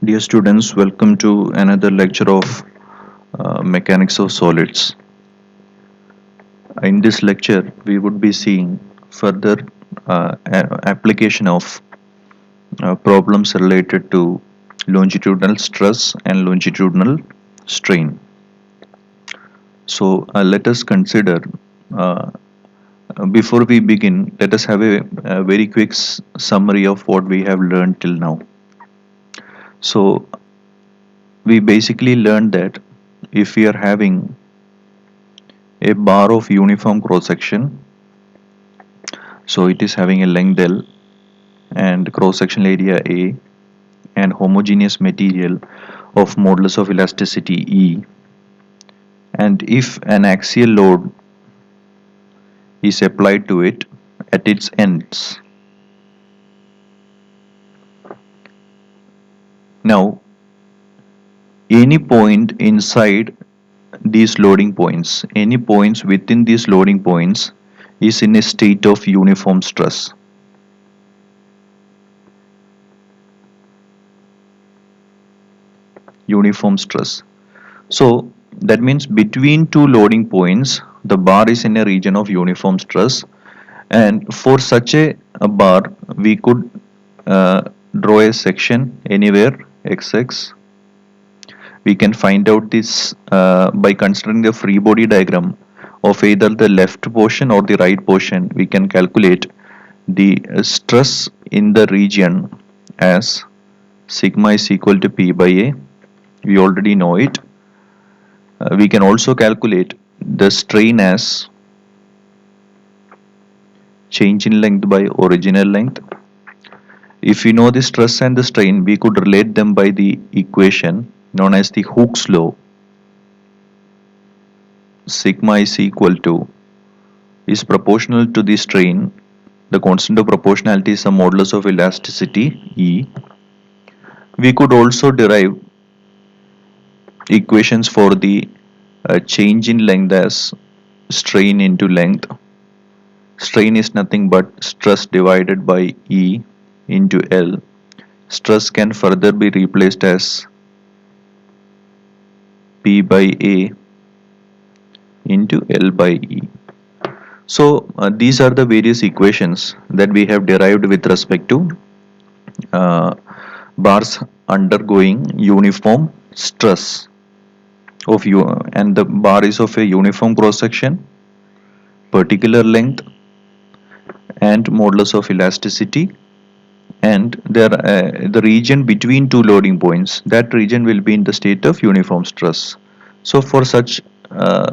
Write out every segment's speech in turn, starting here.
Dear students, welcome to another lecture of Mechanics of Solids. In this lecture, we would be seeing further application of problems related to longitudinal stress and longitudinal strain. So, let us consider, uh, before we begin, let us have a very quick summary of what we have learned till now. So, we basically learned that if we are having a bar of uniform cross section, so it is having a length L and cross sectional area A and homogeneous material of modulus of elasticity E, and if an axial load is applied to it at its ends. Now, any point inside these loading points, any points within these loading points is in a state of uniform stress. Uniform stress. So that means between two loading points, the bar is in a region of uniform stress, and for such a bar, we could uh, draw a section anywhere xx. We can find out this by considering the free body diagram of either the left portion or the right portion. We can calculate the stress in the region as sigma is equal to p by a. We already know it. We can also calculate the strain as change in length by original length. If we know the stress and the strain, we could relate them by the equation known as the Hooke's law. Sigma is equal to is proportional to the strain. The constant of proportionality is the modulus of elasticity E. We could also derive equations for the change in length as strain into length. Strain is nothing but stress divided by E into L. Stress can further be replaced as P by A into L by E. So these are the various equations that we have derived with respect to uh, bars undergoing uniform stress of you, and the bar is of a uniform cross section, particular length, and modulus of elasticity, and there the region between two loading points, that region will be in the state of uniform stress. So for such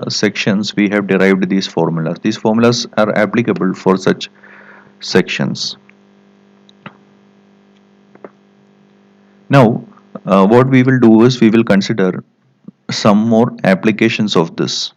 sections we have derived these formulas are applicable for such sections. Now what we will do is we will consider some more applications of this.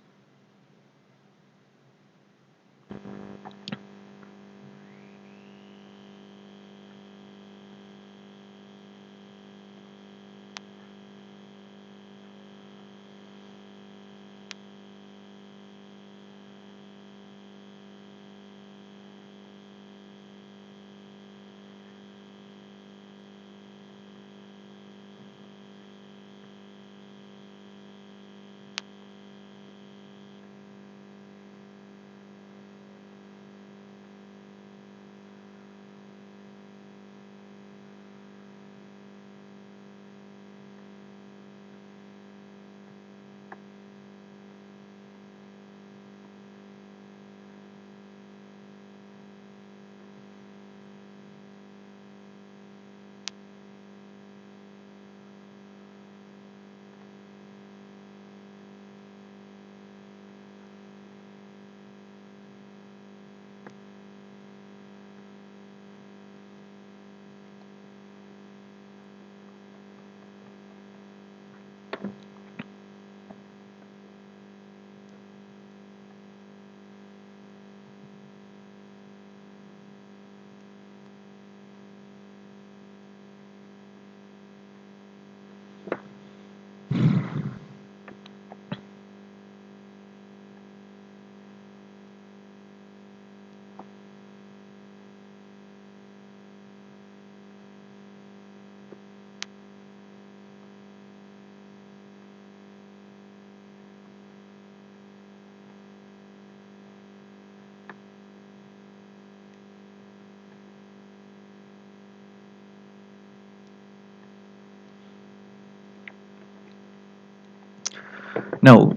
Now,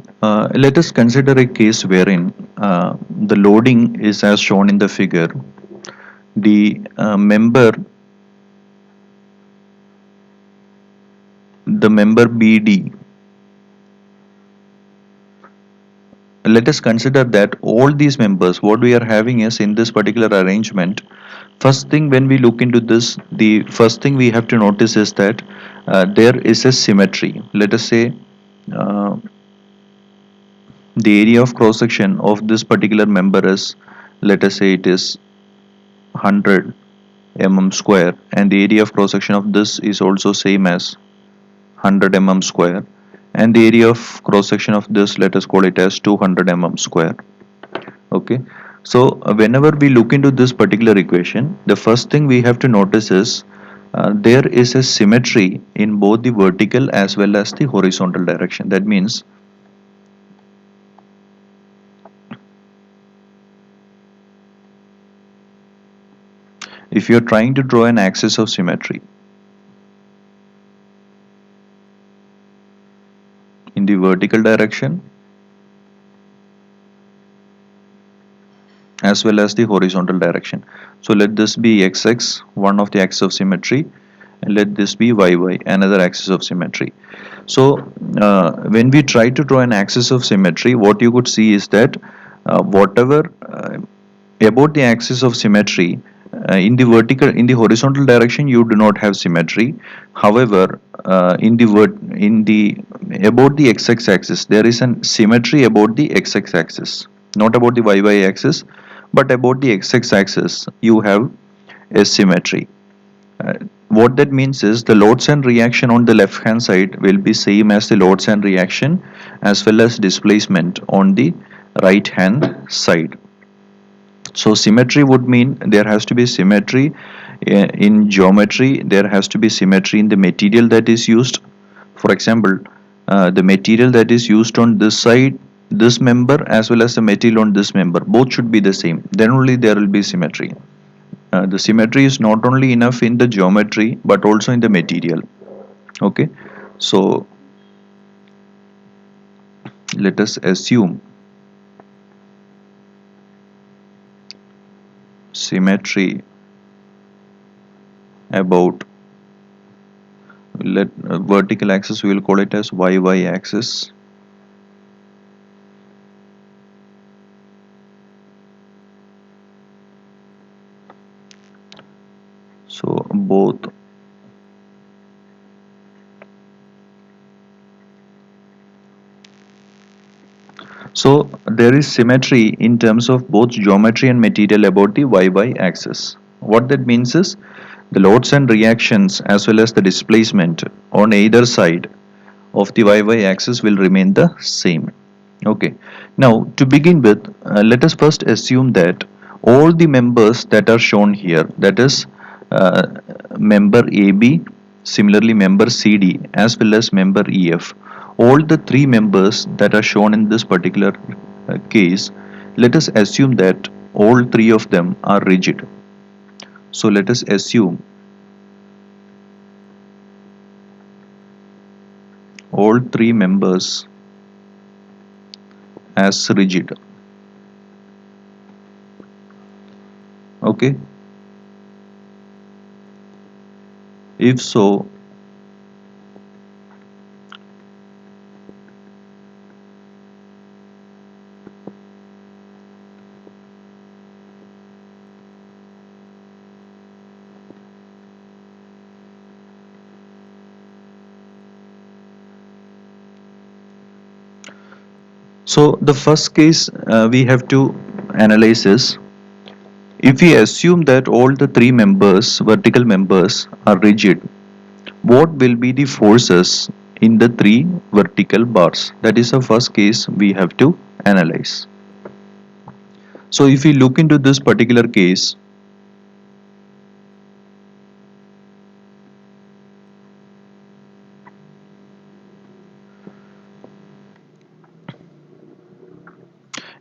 let us consider a case wherein the loading is as shown in the figure. The member BD. Let us consider that all these members, what we are having is in this particular arrangement. First thing, when we look into this, the first thing we have to notice is that there is a symmetry. Let us say uh, the area of cross section of this particular member is, let us say it is 100 mm square, and the area of cross section of this is also same as 100 mm square, and the area of cross section of this, let us call it as 200 mm square. Okay, so whenever we look into this particular equation, the first thing we have to notice is there is a symmetry in both the vertical as well as the horizontal direction. That means if you are trying to draw an axis of symmetry in the vertical direction as well as the horizontal direction, so let this be xx, one of the axis of symmetry, and let this be yy, another axis of symmetry. So when we try to draw an axis of symmetry, what you could see is that whatever about the axis of symmetry, in the horizontal direction you do not have symmetry. However, in the about the x-x axis there is an symmetry about the x-x axis, not about the y axis, but about the x-x axis you have a symmetry. uh, what that means is the loads and reaction on the left hand side will be same as the loads and reaction as well as displacement on the right hand side. So symmetry would mean there has to be symmetry in geometry, there has to be symmetry in the material that is used. For example, the material that is used on this side, this member, as well as the material on this member, both should be the same. Then only there will be symmetry. The symmetry is not only enough in the geometry but also in the material. Okay, so let us assume symmetry about, let vertical axis we will call it as y axis. So both, so there is symmetry in terms of both geometry and material about the y axis. What that means is the loads and reactions as well as the displacement on either side of the y axis will remain the same. Okay, now to begin with, let us first assume that all the members that are shown here, that is uh, member AB, similarly member CD, as well as member EF, all the three members that are shown in this particular case, let us assume that all three of them are rigid. So let us assume all three members as rigid. Okay, if so, so the first case we have to analyze is, if we assume that all the three members, vertical members, are rigid, what will be the forces in the three vertical bars? That is the first case we have to analyze. So if we look into this particular case,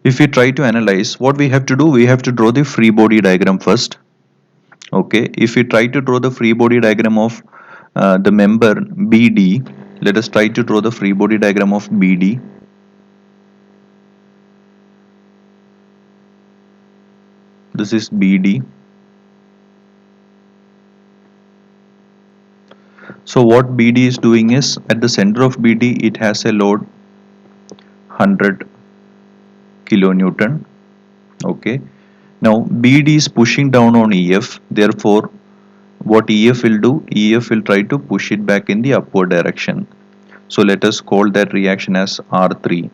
if we try to analyze, what we have to do, we have to draw the free body diagram first. Okay, if we try to draw the free body diagram of the member BD, let us try to draw the free body diagram of BD. This is BD. So what BD is doing is, at the center of BD it has a load 100 kilonewton. Okay. Now BD is pushing down on EF. Therefore, what EF will do? EF will try to push it back in the upward direction. So let us call that reaction as R3.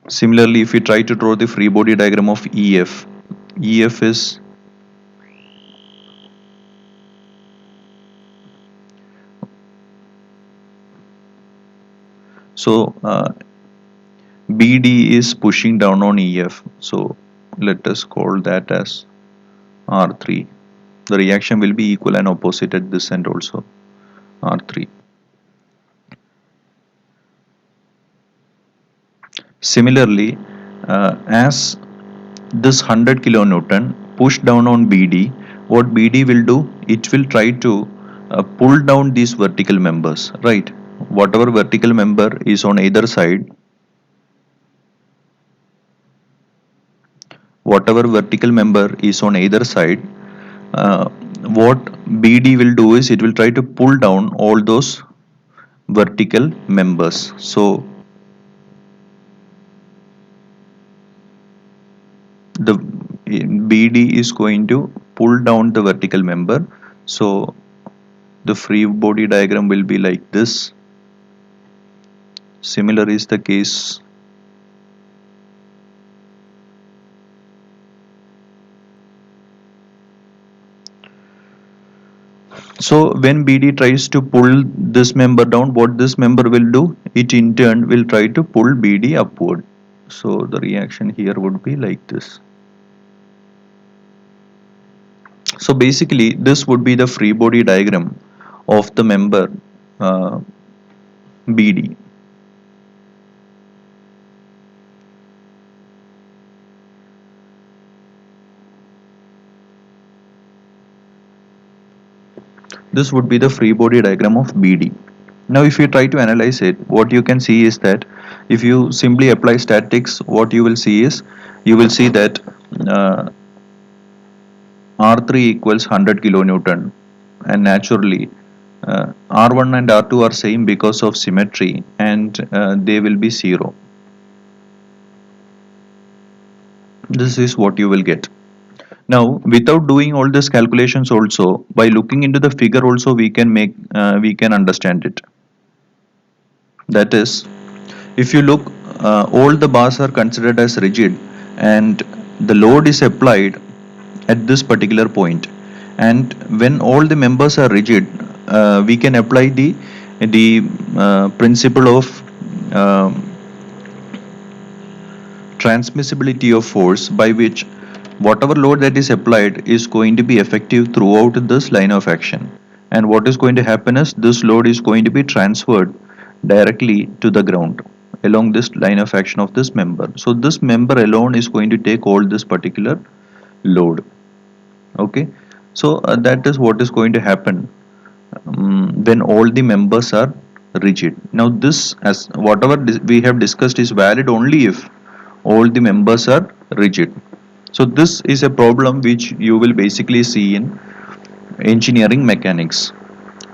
Similarly, if we try to draw the free body diagram of EF, EF is, so BD is pushing down on EF. So let us call that as R3. The reaction will be equal and opposite at this end also, R3. Similarly, as this 100 kilonewton push down on BD, what BD will do? It will try to pull down these vertical members, right? Whatever vertical member is on either side, whatever vertical member is on either side, uh, what BD will do is it will try to pull down all those vertical members. So the BD is going to pull down the vertical member. So the free body diagram will be like this. Similar is the case. So when BD tries to pull this member down, what this member will do? It in turn will try to pull BD upward. So the reaction here would be like this. So basically this would be the free body diagram of the member uh, BD. This would be the free body diagram of BD. Now if you try to analyze it, what you can see is that if you simply apply statics, what you will see is, you will see that uh, R3 equals 100 kilonewton, and naturally R1 and R2 are same because of symmetry, and they will be 0. This is what you will get. Now without doing all these calculations also, by looking into the figure also, we can understand it. That is, if you look, all the bars are considered as rigid, and the load is applied at this particular point. And when all the members are rigid, we can apply the principle of um transmissibility of force, by which whatever load that is applied is going to be effective throughout this line of action. And what is going to happen is, this load is going to be transferred directly to the ground along this line of action of this member. So this member alone is going to take all this particular load. Okay. So that is what is going to happen when all the members are rigid. Now this, as whatever we have discussed, is valid only if all the members are rigid. So this is a problem which you will basically see in engineering mechanics.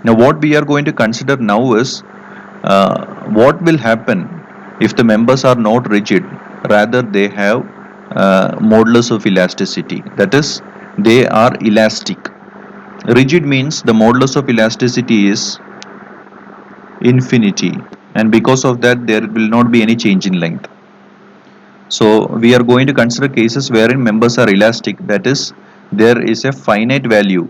Now what we are going to consider now is, what will happen if the members are not rigid, rather they have modulus of elasticity, that is, they are elastic. Rigid means the modulus of elasticity is infinity, and because of that there will not be any change in length. So we are going to consider cases wherein members are elastic, that is, there is a finite value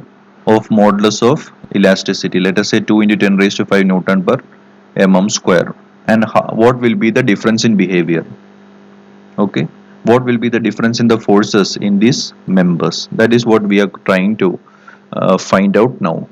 of modulus of elasticity, let us say 2 into 10 raised to 5 Newton per mm square. And what will be the difference in behavior? Okay, what will be the difference in the forces in these members? That is what we are trying to find out now.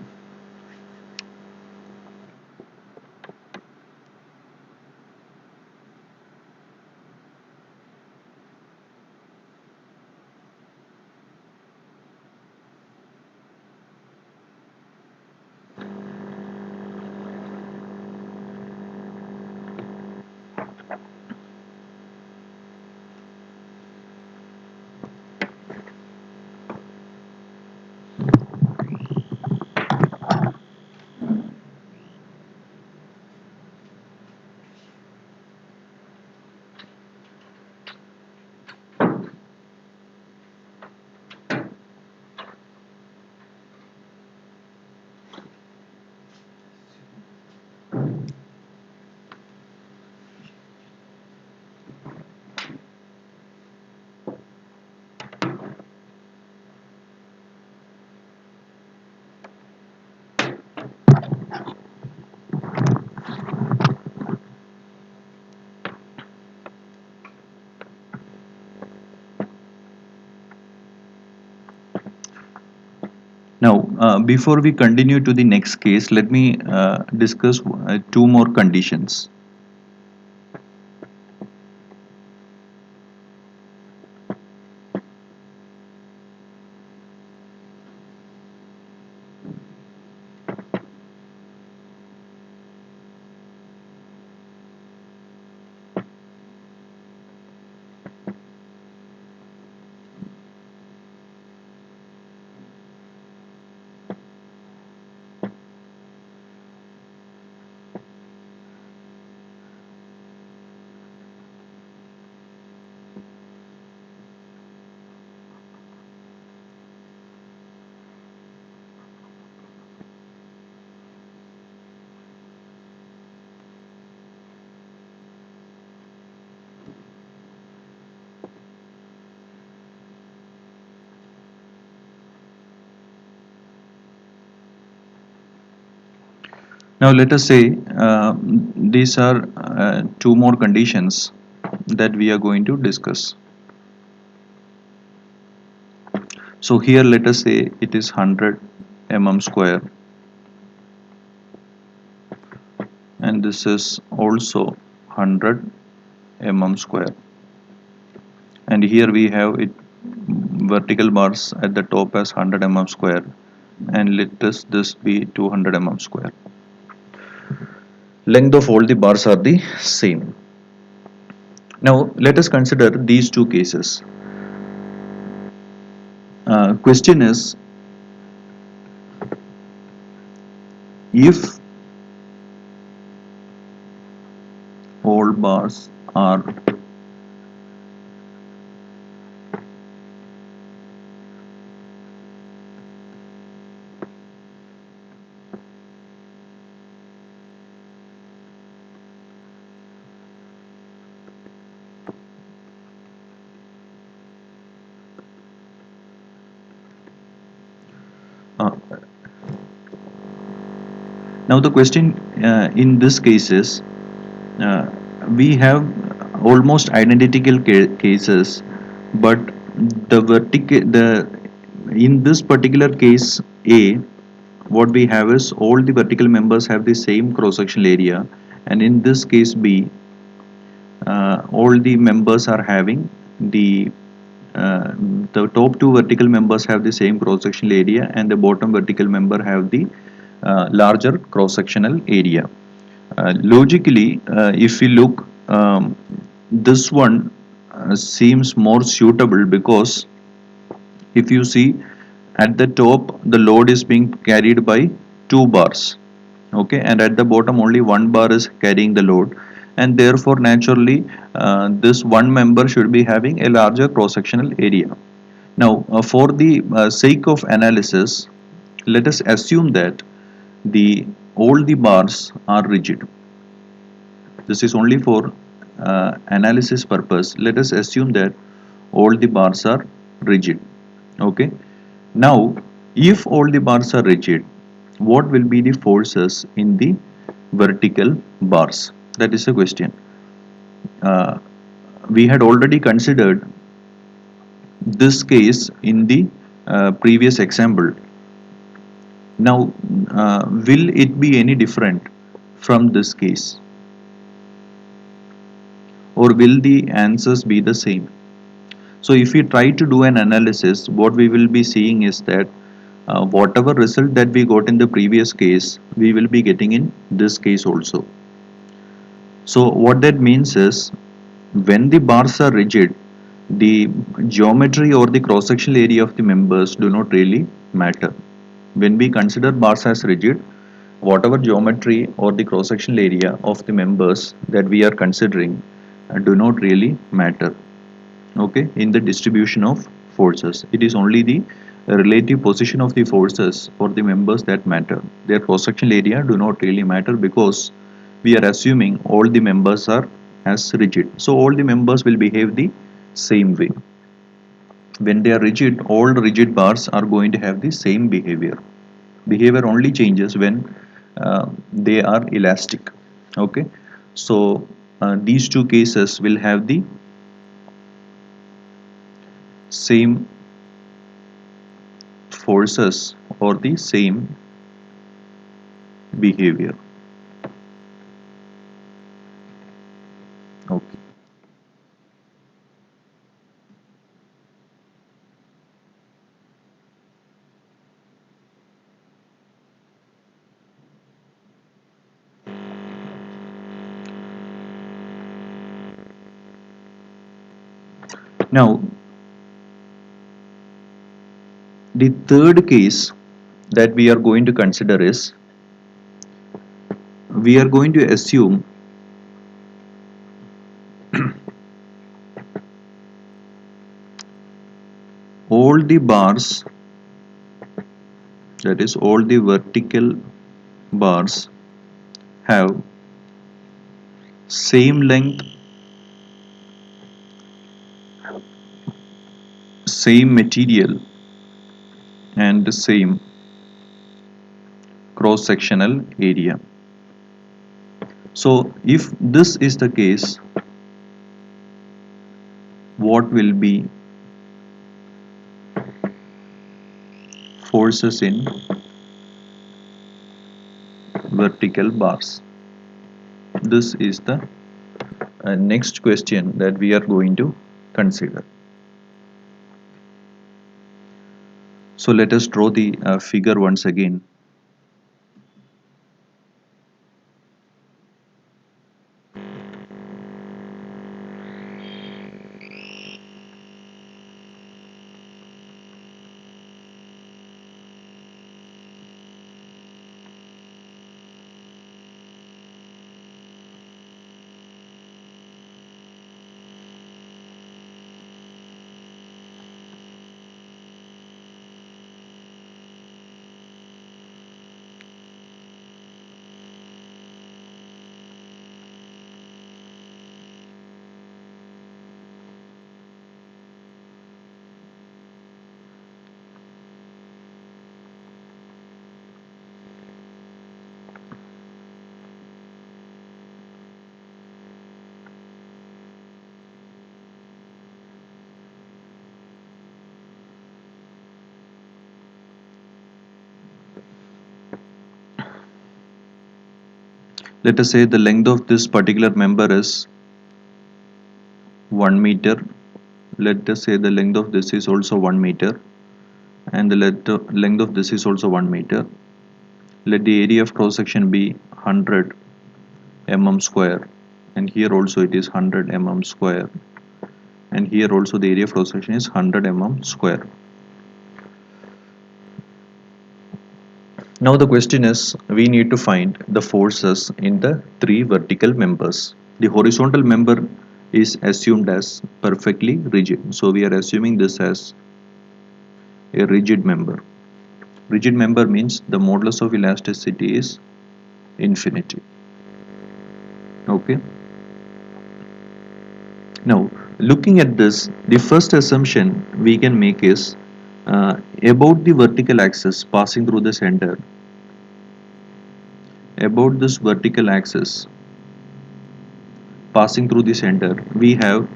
Now, before we continue to the next case, let me discuss two more conditions. Now, let us say these are two more conditions that we are going to discuss. So here let us say it is 100 mm square, and this is also 100 mm square, and here we have it vertical bars at the top as 100 mm square, and let us this be 200 mm square. Length of all the bars are the same. Now let us consider these two cases. Question is, if all bars are uh, now the question in this case is, uh, we have almost identical cases, but the in this particular case A, what we have is all the vertical members have the same cross sectional area, and in this case B, all the members are having the uh, the top two vertical members have the same cross sectional area, and the bottom vertical member have the larger cross sectional area. Logically, if we look, this one seems more suitable, because if you see at the top the load is being carried by two bars, okay, and at the bottom only one bar is carrying the load, and therefore naturally this one member should be having a larger cross sectional area. Now for the sake of analysis, let us assume that the all the bars are rigid. This is only for analysis purpose. Let us assume that all the bars are rigid. Okay. Now, if all the bars are rigid, what will be the forces in the vertical bars? That is the question. Uh, we had already considered this case in the previous example. Now, will it be any different from this case, or will the answers be the same? So if we try to do an analysis, what we will be seeing is that whatever result that we got in the previous case, we will be getting in this case also. So what that means is, when the bars are rigid, the geometry or the cross-sectional area of the members do not really matter. When we consider bars as rigid, whatever geometry or the cross-sectional area of the members that we are considering do not really matter, okay, in the distribution of forces. It is only the relative position of the forces for the members that matter. Their cross sectional area do not really matter, because we are assuming all the members are as rigid, so all the members will behave the same way. When they are rigid, all rigid bars are going to have the same behavior only changes when they are elastic, okay. So these two cases will have the same forces or the same behavior. Okay. Now, the third case that we are going to consider is, we are going to assume all the bars, that is all the vertical bars, have same length, same material, and the same cross sectional area. So if this is the case, what will be forces in vertical bars? This is the next question that we are going to consider. So let us draw the figure once again. Let us say the length of this particular member is 1 meter. Let us say the length of this is also 1 meter, and the length of this is also 1 meter. Let the area of cross section be 100 mm square, and here also it is 100 mm square, and here also the area of cross section is 100 mm square. Now the question is, we need to find the forces in the three vertical members. The horizontal member is assumed as perfectly rigid, so we are assuming this as a rigid member. Rigid member means the modulus of elasticity is infinity. Okay. Now, looking at this, the first assumption we can make is, about the vertical axis passing through the center, about this vertical axis passing through the center, we have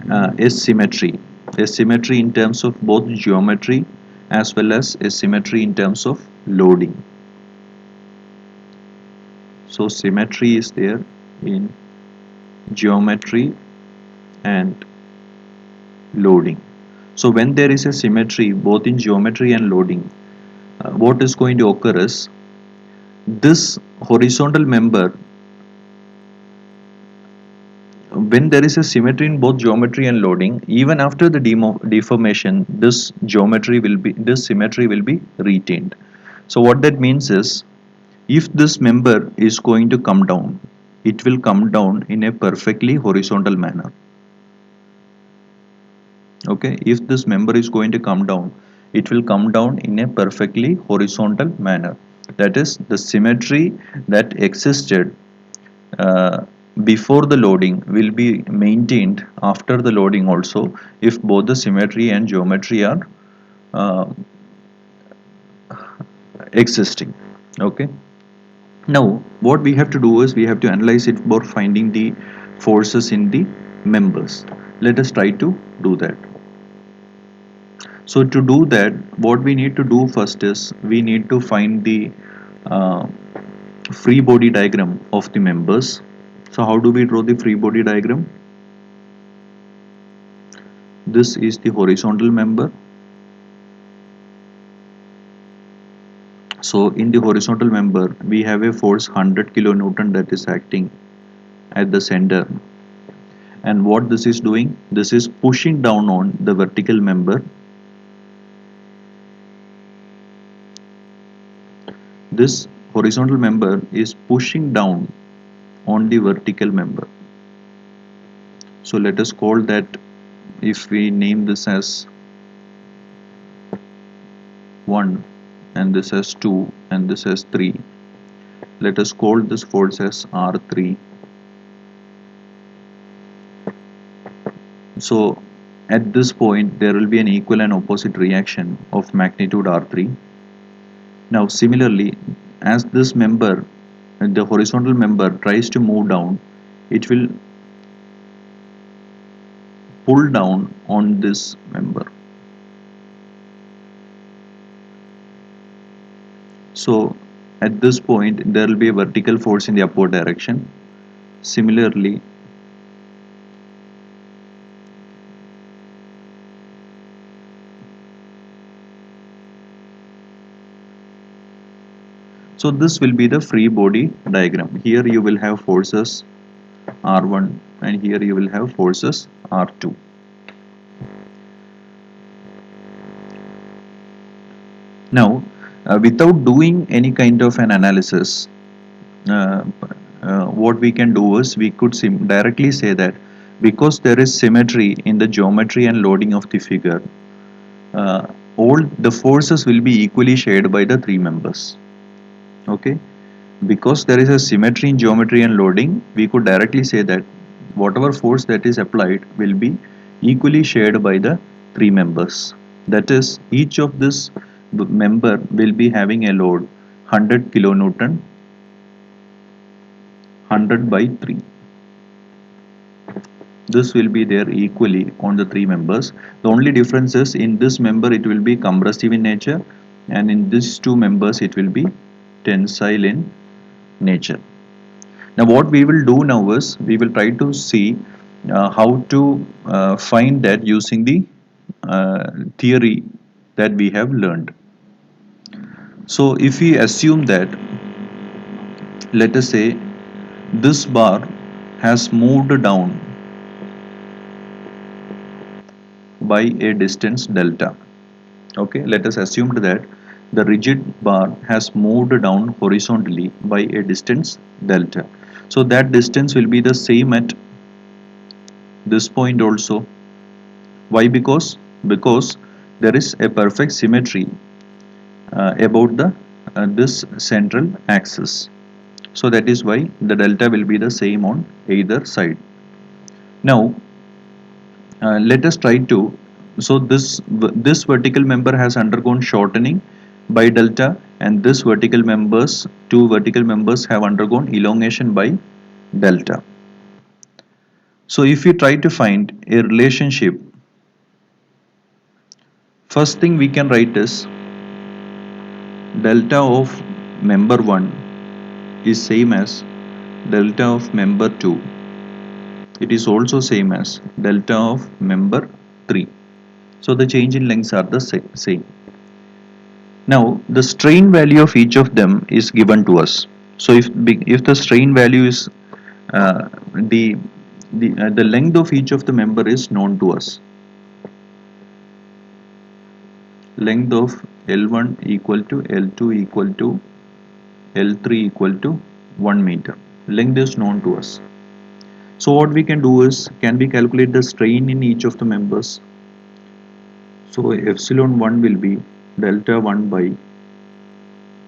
a symmetry in terms of both geometry as well as a symmetry in terms of loading. So symmetry is there in geometry and loading. So when there is a symmetry both in geometry and loading, what is going to occur is, this horizontal member, when there is a symmetry in both geometry and loading, even after the deformation, this symmetry will be retained. So what that means is, if this member is going to come down, it will come down in a perfectly horizontal manner. Okay, if this member is going to come down, it will come down in a perfectly horizontal manner. That is, the symmetry that existed uh, before the loading will be maintained after the loading also, if both the symmetry and geometry are uh, existing. Okay. Now what we have to do is, we have to analyze it for finding the forces in the members. Let us try to do that. So to do that, what we need to do first is we need to find the uh, free body diagram of the members. So how do we draw the free body diagram? This is the horizontal member. So in the horizontal member, we have a force 100 kilonewton that is acting at the center. And what this is doing? This is pushing down on the vertical member. This horizontal member is pushing down on the vertical member. So let us call that, if we name this as 1 and this as 2 and this as 3, let us call this force as R3. So at this point there will be an equal and opposite reaction of magnitude R3. Now similarly, as this member, the horizontal member, tries to move down, it will pull down on this member. So at this point there will be a vertical force in the upward direction. Similarly, so this will be the free body diagram. Here you will have forces R1 and here you will have forces R2. Now, without doing any kind of an analysis, uh, what we can do is we could directly say that because there is symmetry in the geometry and loading of the figure, uh, all the forces will be equally shared by the three members. Okay, because there is a symmetry in geometry and loading, we could directly say that whatever force that is applied will be equally shared by the three members. That is, each of this member will be having a load 100 kilonewton, 100 by 3. This will be there equally on the three members. The only difference is in this member it will be compressive in nature, and in these two members it will be tensile in nature. Now what we will do now is we will try to see how to find that using the theory that we have learned. So if we assume that, let us say, this bar has moved down by a distance delta. Okay, let us assume that the rigid bar has moved down horizontally by a distance delta. So that distance will be the same at this point also. Why? Because there is a perfect symmetry about the this central axis. So that is why the delta will be the same on either side. Now let us try to, so this vertical member has undergone shortening by delta, and this vertical members, two vertical members, have undergone elongation by delta. So if we try to find a relationship, first thing we can write is delta of member 1 is same as delta of member 2. It is also same as delta of member 3. So the change in lengths are the same. Now the strain value of each of them is given to us. So if the strain value is the the length of each of the member is known to us. Length of L1 equal to L2 equal to L3 equal to 1 meter. Length is known to us. So what we can do is, can we calculate the strain in each of the members? So epsilon 1 will be delta 1 by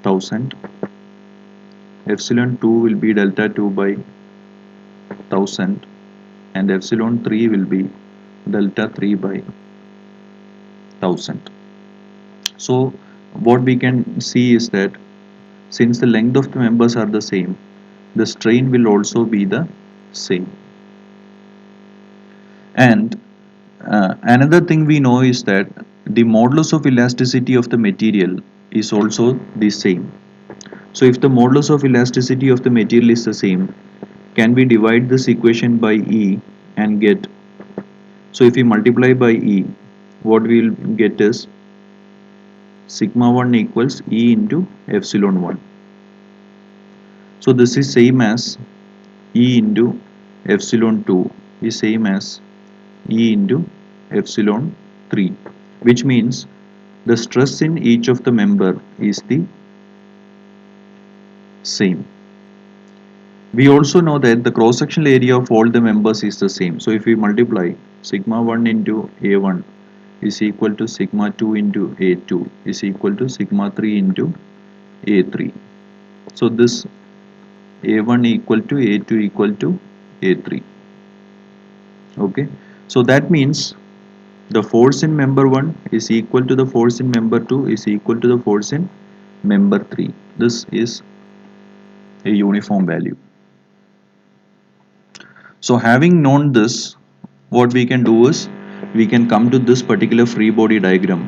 1000. Epsilon 2 will be delta 2 by 1000, and epsilon 3 will be delta 3 by 1000. So what we can see is that since the length of the members are the same, the strain will also be the same. And another thing we know is that the modulus of elasticity of the material is also the same. So if the modulus of elasticity of the material is the same, can we divide this equation by E and get, so if we multiply by E, what we will get is sigma 1 equals E into epsilon 1. So this is same as E into epsilon 2 is same as E into epsilon 3, which means the stress in each of the member is the same. We also know that the cross-sectional area of all the members is the same. So if we multiply sigma 1 into A1 is equal to sigma 2 into A2 is equal to sigma 3 into A3. So this A1 equal to A2 equal to A3. Okay. So that means the force in member 1 is equal to the force in member 2 is equal to the force in member 3. This is a uniform value. So having known this, what we can do is we can come to this particular free body diagram.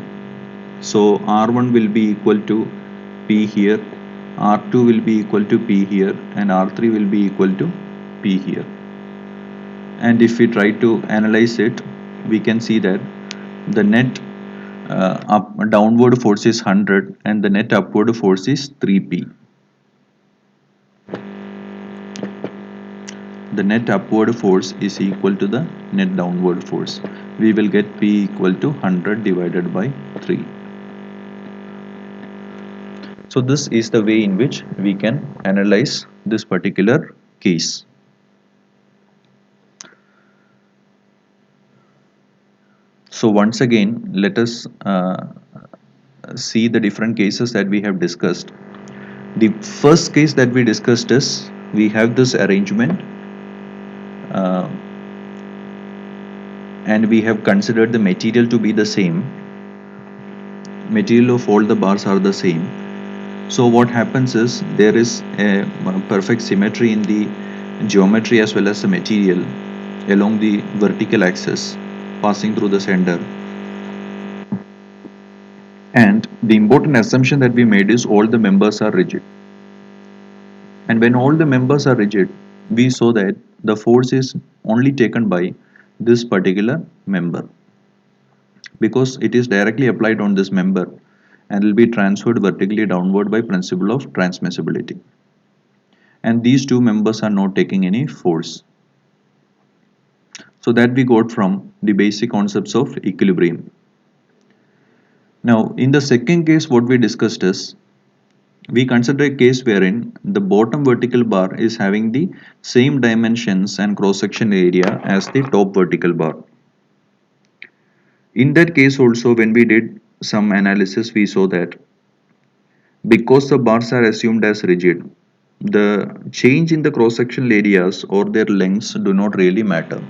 So R1 will be equal to P here, R2 will be equal to P here, and R3 will be equal to P here. And if we try to analyze it, we can see that the net downward force is 100 and the net upward force is 3P. The net upward force is equal to the net downward force. We will get P equal to 100 divided by 3. So this is the way in which we can analyze this particular case. So once again, let us see the different cases that we have discussed. The first case that we discussed is we have this arrangement uh, and we have considered the material to be the same. Material of all the bars are the same. So what happens is there is a perfect symmetry in the geometry as well as the material along the vertical axis passing through the center. And the important assumption that we made is all the members are rigid. And when all the members are rigid, we saw that the force is only taken by this particular member because it is directly applied on this member and will be transferred vertically downward by principle of transmissibility. And these two members are not taking any force. So that we got from the basic concepts of equilibrium. Now in the second case, what we discussed is we consider a case wherein the bottom vertical bar is having the same dimensions and cross-section area as the top vertical bar. In that case also, when we did some analysis, we saw that because the bars are assumed as rigid, the change in the cross-sectional areas or their lengths do not really matter.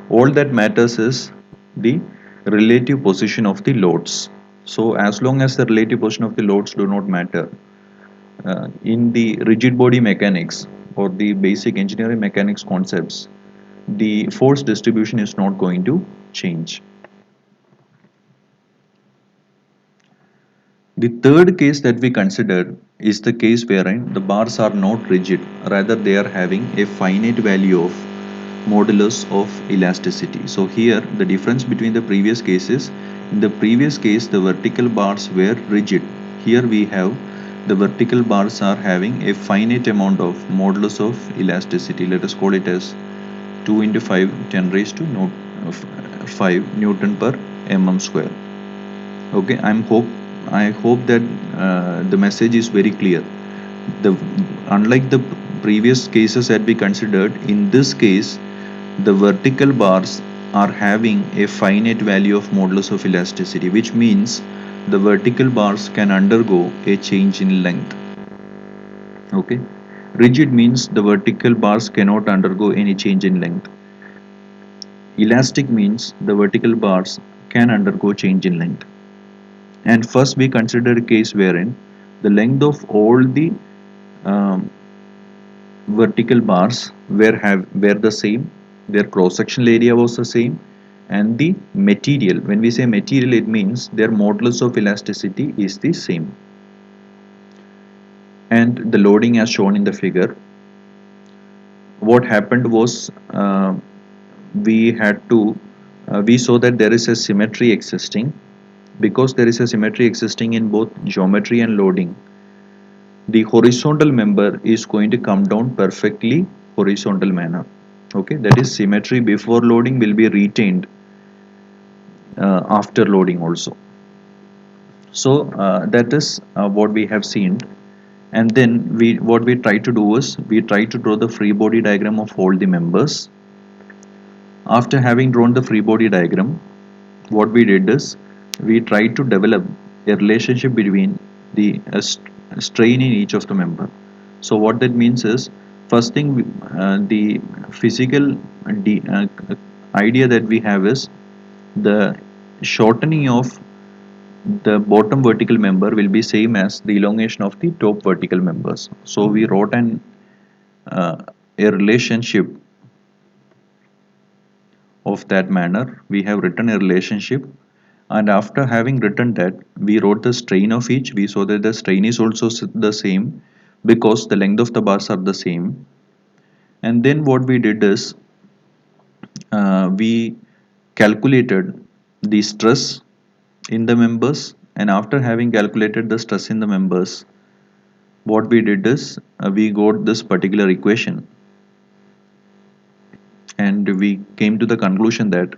All that matters is the relative position of the loads. So as long as the relative position of the loads do not matter, in the rigid body mechanics or the basic engineering mechanics concepts, the force distribution is not going to change. The third case that we considered is the case wherein the bars are not rigid, rather they are having a finite value of modulus of elasticity. So here the difference between the previous cases, in the previous case the vertical bars were rigid. Here we have the vertical bars are having a finite amount of modulus of elasticity. Let us call it as 2 into 5 10 raised to 5 Newton per mm square. Okay, I hope that the message is very clear. The unlike the previous cases that we considered, in this case the vertical bars are having a finite value of modulus of elasticity, which means the vertical bars can undergo a change in length. Okay, rigid means the vertical bars cannot undergo any change in length. Elastic means the vertical bars can undergo change in length. And first we consider a case wherein the length of all the um, vertical bars were the same, their cross sectional area was the same, and the material. When we say material, it means their modulus of elasticity is the same. And the loading as shown in the figure, what happened was we had to we saw that there is a symmetry existing. Because there is a symmetry existing in both geometry and loading, the horizontal member is going to come down perfectly horizontal manner. Okay, that is symmetry before loading will be retained after loading also. So that is what we have seen. And then we what we try to do is we try to draw the free body diagram of all the members. After having drawn the free body diagram, what we did is we tried to develop a relationship between the strain in each of the member. So what that means is, first thing, the physical idea that we have is the shortening of the bottom vertical member will be same as the elongation of the top vertical members. So we wrote uh, a relationship of that manner. We have written a relationship, and after having written that, we wrote the strain of each. We saw that the strain is also the same because the length of the bars are the same. And then what we did is we calculated the stress in the members, and after having calculated the stress in the members, what we did is we got this particular equation, and we came to the conclusion that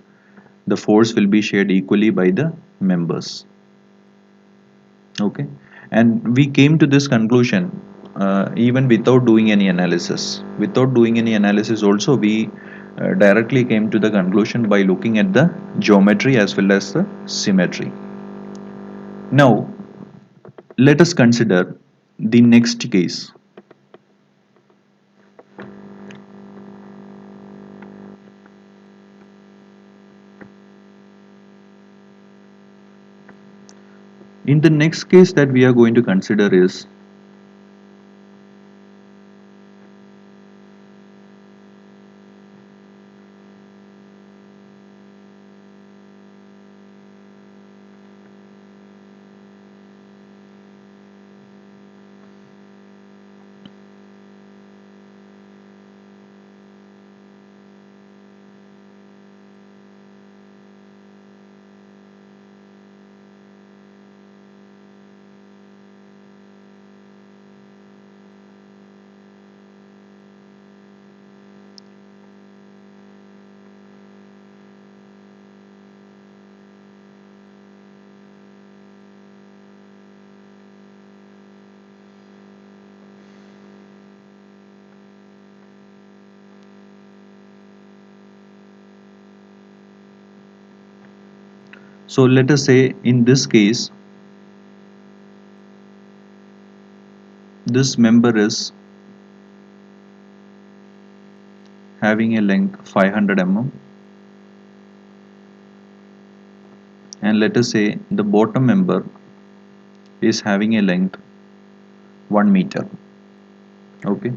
the force will be shared equally by the members. Okay, and we came to this conclusion even without doing any analysis. Without doing any analysis also, we directly came to the conclusion by looking at the geometry as well as the symmetry. Now let us consider the next case. In the next case that we are going to consider is so let us say in this case this member is having a length 500 mm, and let us say the bottom member is having a length 1 meter. Okay,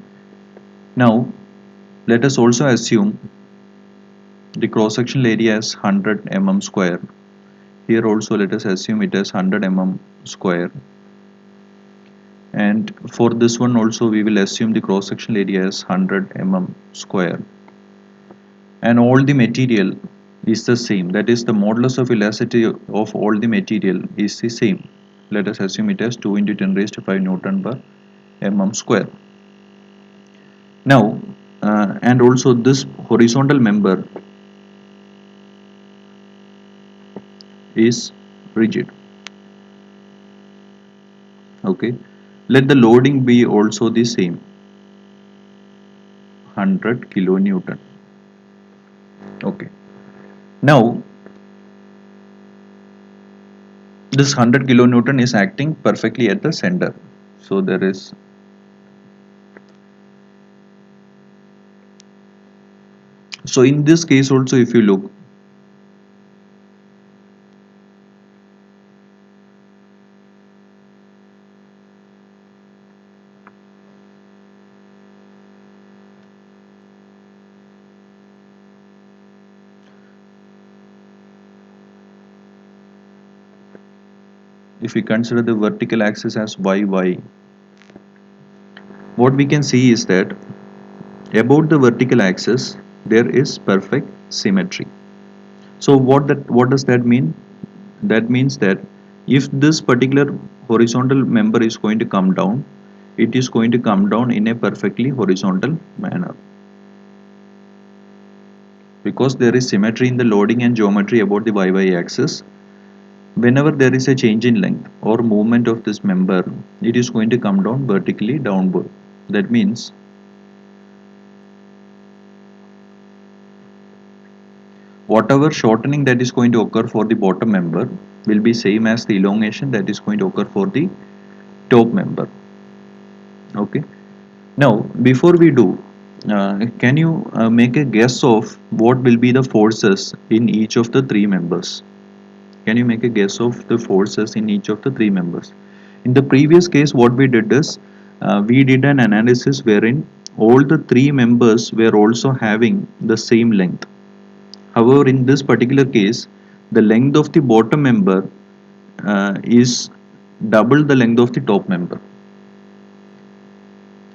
now let us also assume the cross sectional area is 100 mm square. Here also let us assume it is 100 mm square, and for this one also we will assume the cross sectional area is 100 mm square, and all the material is the same. That is, the modulus of elasticity of all the material is the same. Let us assume it as 2 into 10 raised to 5 Newton per mm square. Now and also this horizontal member is rigid. Okay, let the loading be also the same, 100 kilonewton. Okay, now this 100 kilonewton is acting perfectly at the center. So there is, so in this case also if you look, if we consider the vertical axis as y, what we can see is that about the vertical axis there is perfect symmetry. So what does that mean? That means that if this particular horizontal member is going to come down, it is going to come down in a perfectly horizontal manner, because there is symmetry in the loading and geometry about the y axis. Whenever there is a change in length or movement of this member, it is going to come down vertically downward. That means whatever shortening that is going to occur for the bottom member will be same as the elongation that is going to occur for the top member. Okay. Now before we do, can you make a guess of what will be the forces in each of the three members? Can you make a guess of the forces in each of the three members? In the previous case, what we did is we did an analysis wherein all the three members were also having the same length. However, in this particular case, the length of the bottom member is double the length of the top member.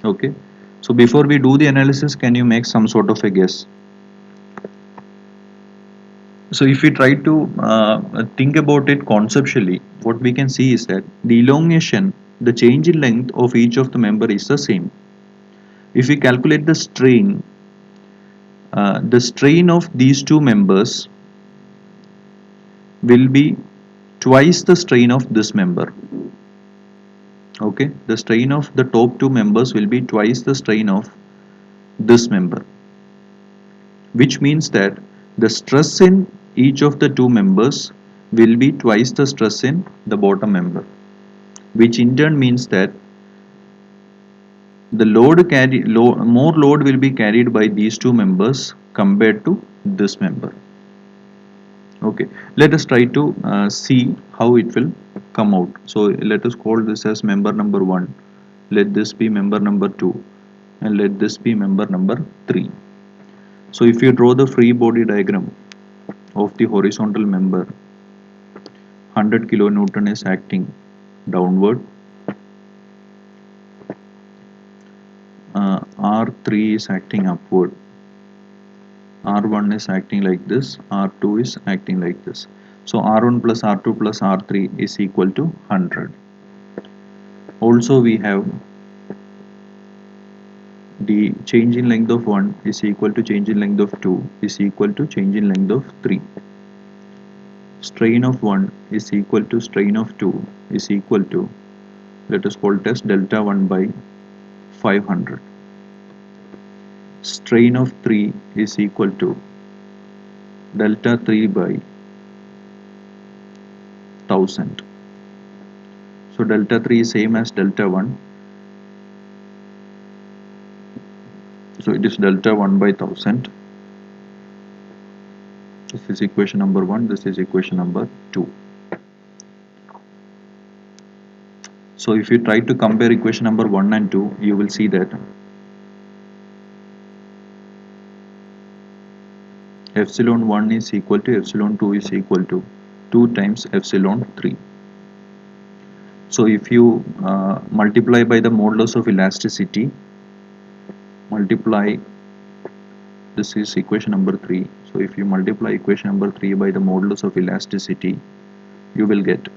Okay. So before we do the analysis, can you make some sort of a guess? So if we try to think about it conceptually, what we can see is that the elongation, the change in length of each of the member is the same. If we calculate the strain of these two members will be twice the strain of this member. Okay, the strain of the top two members will be twice the strain of this member, which means that the stress in each of the two members will be twice the stress in the bottom member, which in turn means that the more load will be carried by these two members compared to this member. Okay, let us try to see how it will come out. So let us call this as member number 1, let this be member number 2, and let this be member number 3. So if you draw the free body diagram of the horizontal member, 100 kilonewton is acting downward, R3 is acting upward, R1 is acting like this, R2 is acting like this. So R1 plus R2 plus R3 is equal to 100. Also we have the change in length of 1 is equal to change in length of 2 is equal to change in length of 3. Strain of 1 is equal to strain of 2 is equal to, let us call it as delta 1 by 500. Strain of 3 is equal to delta 3 by 1000. So delta 3 is same as delta 1. So it is delta 1 by 1000. This is equation number 1. This is equation number 2. So if you try to compare equation number 1 and 2, you will see that epsilon 1 is equal to epsilon 2 is equal to 2 times epsilon 3. So if you multiply by the modulus of elasticity, multiply, this is equation number 3. So if you multiply equation number 3 by the modulus of elasticity, you will get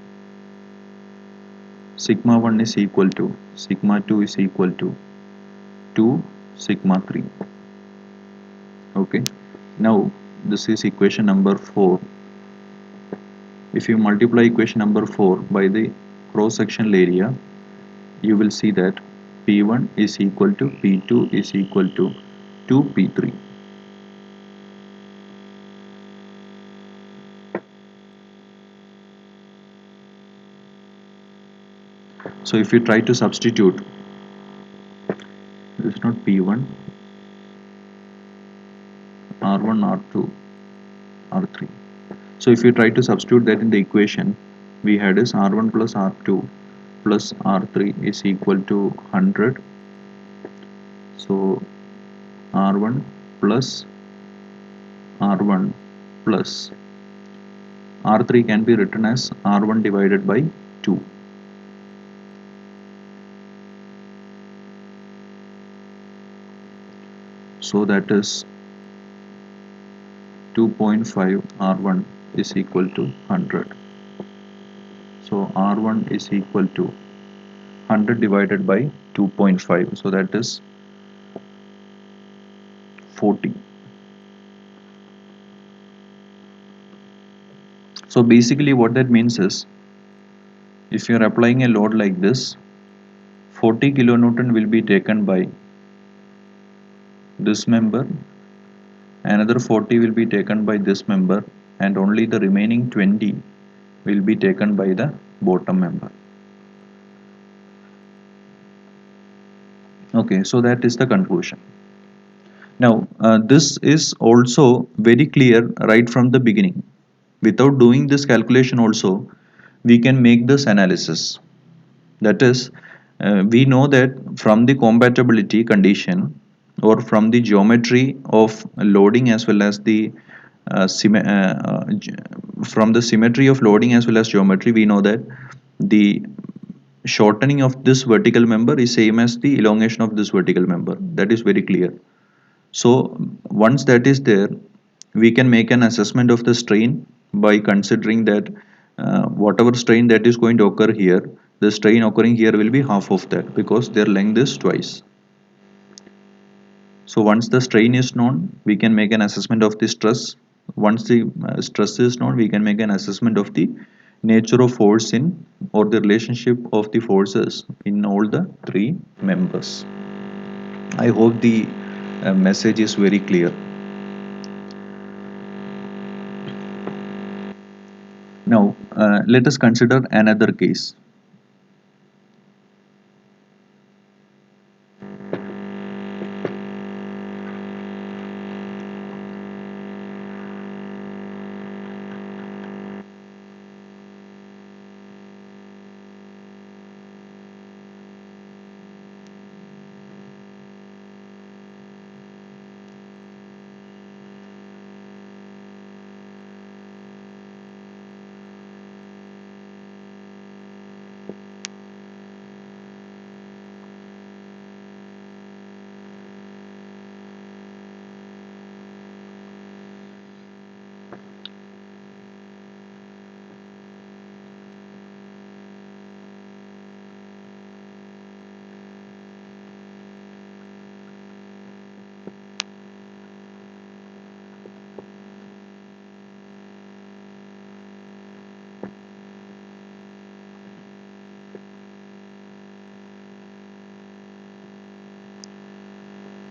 sigma 1 is equal to sigma 2 is equal to 2 sigma 3. Okay, now this is equation number 4. If you multiply equation number 4 by the cross sectional area, you will see that P1 is equal to P2 is equal to 2P3. So if you try to substitute, this is not P1, R1, R2, R3. So if you try to substitute that in the equation, we had is R1 plus R2 plus R3 is equal to 100. So R1 plus R1 plus R3 can be written as R1 divided by 2. So that is 2.5 R1 is equal to 100. So R1 is equal to 100 divided by 2.5. So that is 40. So basically what that means is, if you are applying a load like this, 40 kilonewton will be taken by this member, another 40 will be taken by this member, and only the remaining 20 will be taken by the bottom member. Okay, so that is the conclusion. Now, this is also very clear right from the beginning. Without doing this calculation also, we can make this analysis. That is, we know that from the compatibility condition or from the geometry of loading as well as the from the symmetry of loading as well as geometry, we know that the shortening of this vertical member is same as the elongation of this vertical member. That is very clear. So once that is there, we can make an assessment of the strain by considering that whatever strain that is going to occur here, the strain occurring here will be half of that because their length is twice. So once the strain is known, we can make an assessment of the stress. Once the stress is known, we can make an assessment of the nature of force in or the relationship of the forces in all the three members. I hope the message is very clear. Now, let us consider another case.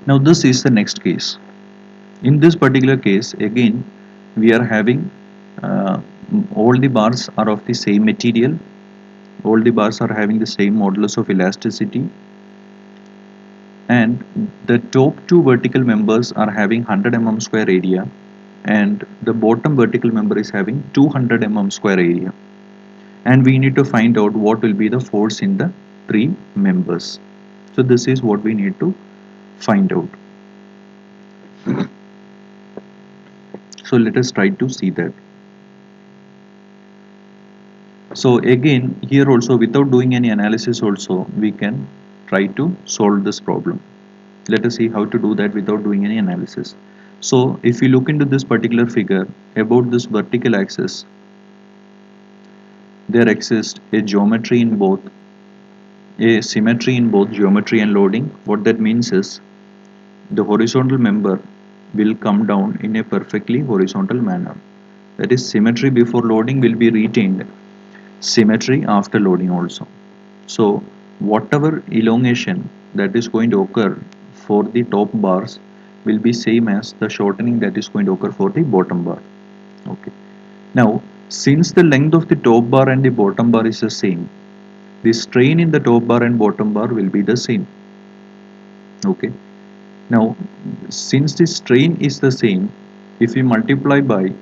Now, this is the next case. In this particular case, again, we are having uh, all the bars are of the same material, all the bars are having the same modulus of elasticity, and the top two vertical members are having 100 mm square area, and the bottom vertical member is having 200 mm square area. And we need to find out what will be the force in the three members. So this is what we need to find out. So let us try to see that. So again, here also without doing any analysis also, we can try to solve this problem. Let us see how to do that without doing any analysis. So if you look into this particular figure, about this vertical axis, there exists a geometry in both, a symmetry in both geometry and loading. What that means is the horizontal member will come down in a perfectly horizontal manner. That is, symmetry before loading will be retained, symmetry after loading also. So whatever elongation that is going to occur for the top bars will be same as the shortening that is going to occur for the bottom bar. Okay. Now, since the length of the top bar and the bottom bar is the same, the strain in the top bar and bottom bar will be the same. Okay. Now, since the strain is the same, if we multiply by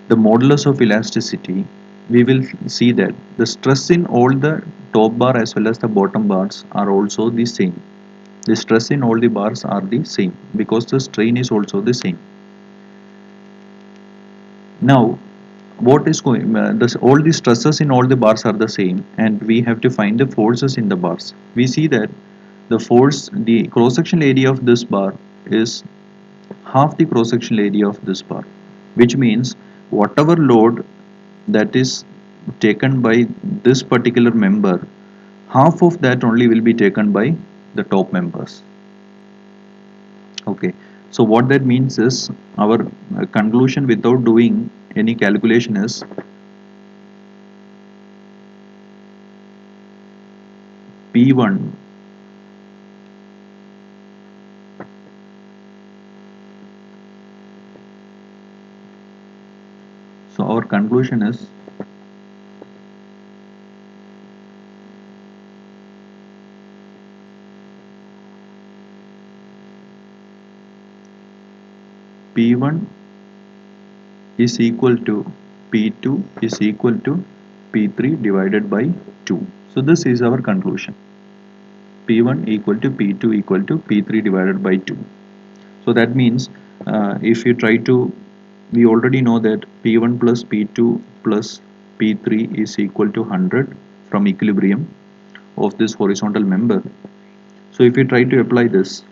the modulus of elasticity, we will see that the stress in all the top bar as well as the bottom bars are also the same. The stress in all the bars are the same because the strain is also the same. Now, what is going all the stresses in all the bars are the same, and we have to find the forces in the bars. We see that the cross sectional area of this bar is half the cross sectional area of this bar, which means whatever load that is taken by this particular member, half of that only will be taken by the top members. Okay, so what that means is our conclusion without doing any calculation is P1. So our conclusion is P1 is equal to P2 is equal to P3 divided by 2. So this is our conclusion. P1 equal to P2 equal to P3 divided by 2. So that means if you try to, we already know that P1 plus P2 plus P3 is equal to 100 from equilibrium of this horizontal member. So if you try to apply this,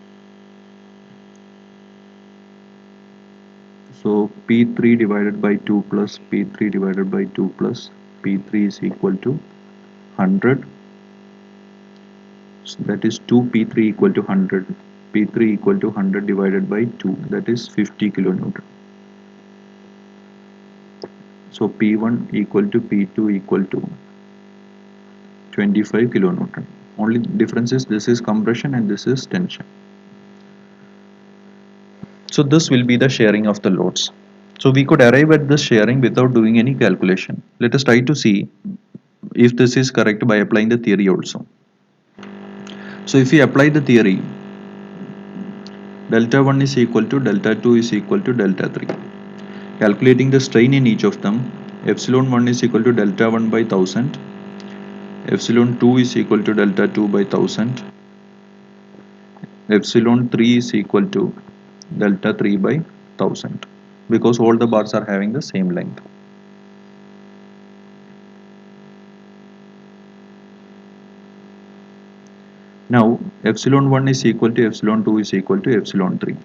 so P3 divided by 2 plus P3 divided by 2 plus P3 is equal to 100. So that is 2 P3 equal to 100. P3 equal to 100 divided by 2, that is 50 kilonewton. So P1 equal to P2 equal to 25 kilonewton. Only difference is this is compression and this is tension. So this will be the sharing of the loads. So we could arrive at this sharing without doing any calculation. Let us try to see if this is correct by applying the theory also. So if we apply the theory, delta 1 is equal to delta 2 is equal to delta 3. Calculating the strain in each of them, epsilon 1 is equal to delta 1 by 1000, epsilon 2 is equal to delta 2 by 1000, epsilon 3 is equal to delta 3 by 1000, because all the bars are having the same length. Now epsilon 1 is equal to epsilon 2 is equal to epsilon 3.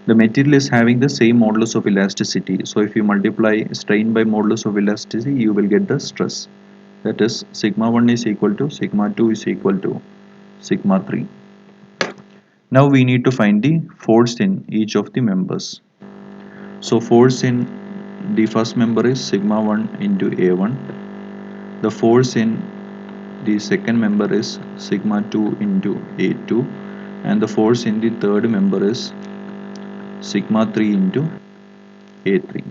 The material is having the same modulus of elasticity, so if you multiply strain by modulus of elasticity, you will get the stress. That is sigma 1 is equal to sigma 2 is equal to sigma 3. Now we need to find the force in each of the members. So force in the first member is sigma 1 into A1. The force in the second member is sigma 2 into A2, and the force in the third member is sigma 3 into A3.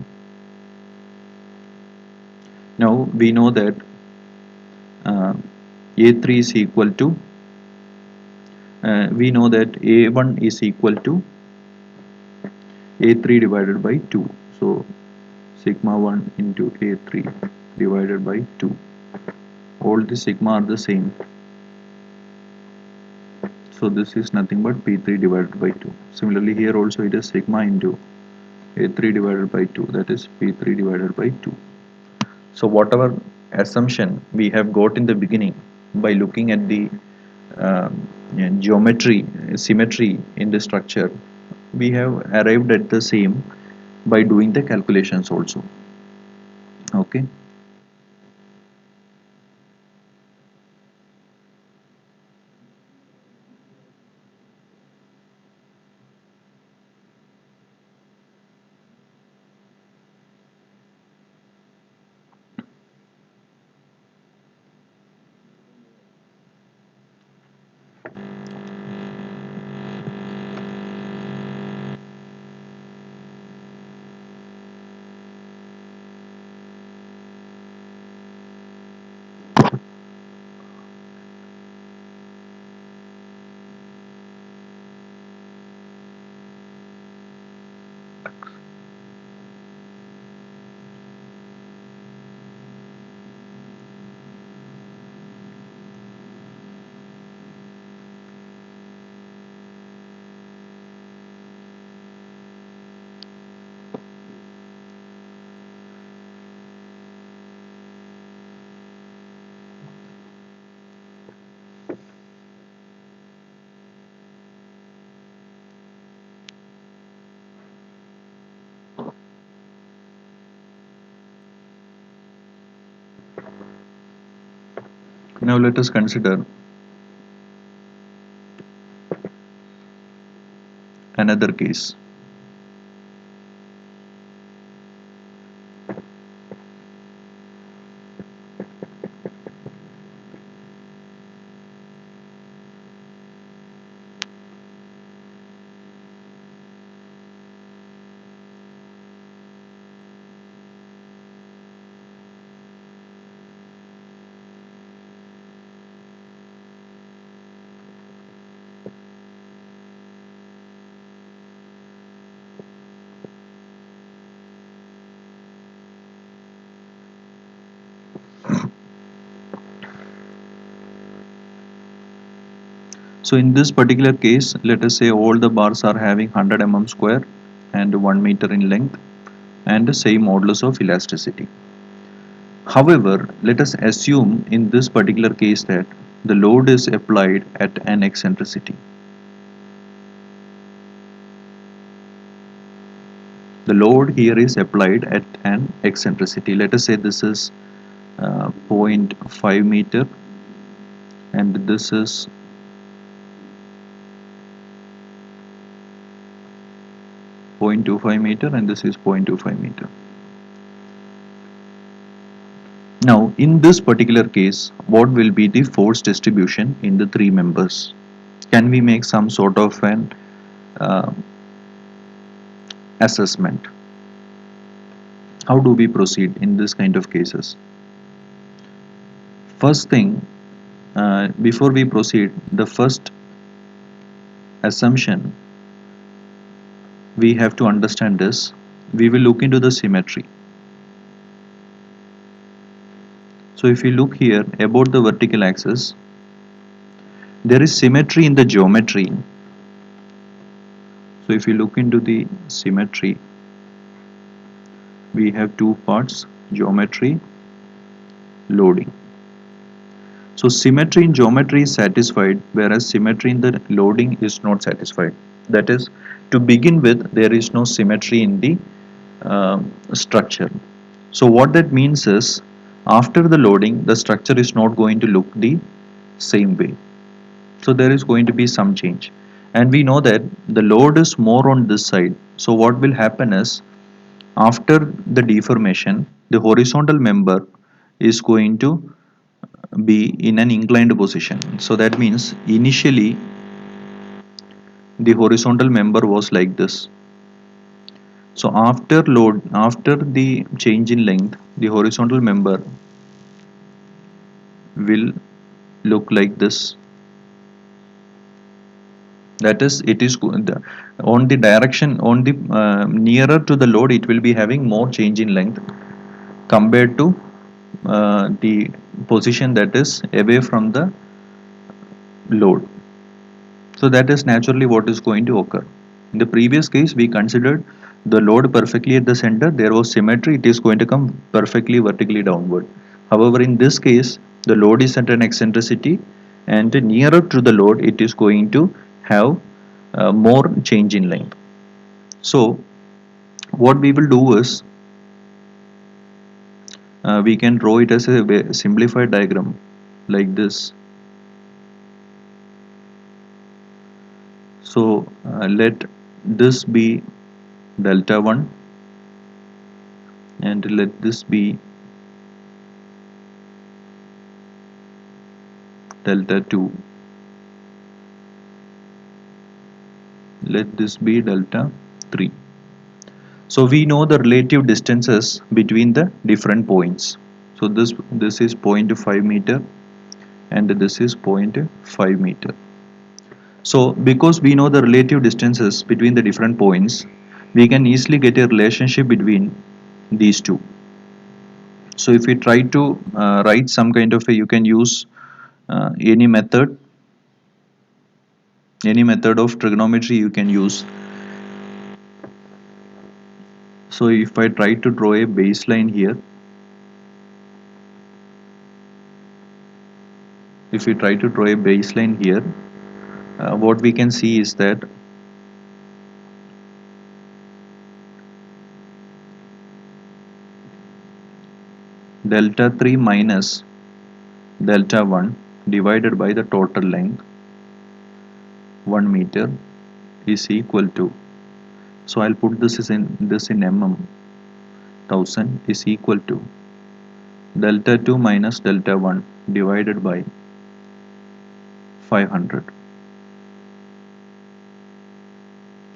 Now we know that uh, A3 is equal to we know that A1 is equal to A3 divided by 2. So sigma 1 into A3 divided by 2. All the sigma are the same. So this is nothing but P3 divided by 2. Similarly here also it is sigma into A3 divided by 2, that is P3 divided by 2. So whatever assumption we have got in the beginning by looking at the geometry, symmetry in the structure, we have arrived at the same by doing the calculations also. Okay. Now let us consider another case. So in this particular case, let us say all the bars are having 100 mm square and 1 meter in length and the same modulus of elasticity. However, let us assume in this particular case that the load is applied at an eccentricity. The load here is applied at an eccentricity. Let us say this is zero point 0.5 meter and this is 0.25 meter and this is 0.25 meter. Now, in this particular case, what will be the force distribution in the three members? Can we make some sort of an uh, assessment? How do we proceed in this kind of cases? First thing, before we proceed, the first assumption we have to understand is we will look into the symmetry. So if you look here about the vertical axis, there is symmetry in the geometry. So if you look into the symmetry, we have two parts: geometry, loading. So symmetry in geometry is satisfied, whereas symmetry in the loading is not satisfied. That is, to begin with, there is no symmetry in the structure. So what that means is, after the loading, the structure is not going to look the same way. So there is going to be some change. And we know that the load is more on this side. So what will happen is, after the deformation, the horizontal member is going to be in an inclined position. So that means initially the horizontal member was like this. So after the change in length, the horizontal member will look like this. That is, it is on the direction, on the nearer to the load, it will be having more change in length compared to the position that is away from the load. So that is naturally what is going to occur. In the previous case, we considered the load perfectly at the center. There was symmetry. It is going to come perfectly vertically downward. However, in this case, the load is at an eccentricity, and nearer to the load, it is going to have more change in length. So what we will do is we can draw it as a simplified diagram like this. So let this be delta 1 and let this be delta 2, let this be delta 3. So we know the relative distances between the different points. So this is 0.5 meter and this is 0.5 meter. So because we know the relative distances between the different points, we can easily get a relationship between these two. So if we try to write some kind of a, you can use any method of trigonometry you can use. So if I try to draw a baseline here, if we try to draw a baseline here, what we can see is that delta 3 minus delta 1 divided by the total length 1 meter is equal to, so I'll put this in mm, 1000 is equal to delta 2 minus delta 1 divided by 500.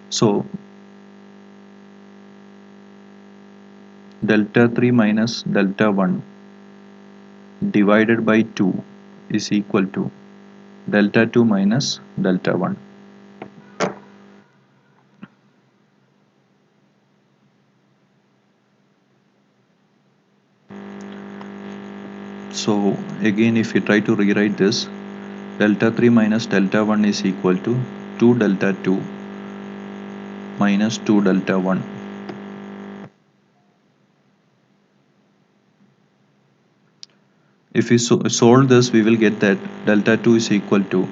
So delta 3 minus delta 1 divided by 2 is equal to delta 2 minus delta 1. So again, if we try to rewrite this, delta 3 minus delta 1 is equal to 2 delta 2 minus 2 delta 1. If we solve this, we will get that delta 2 is equal to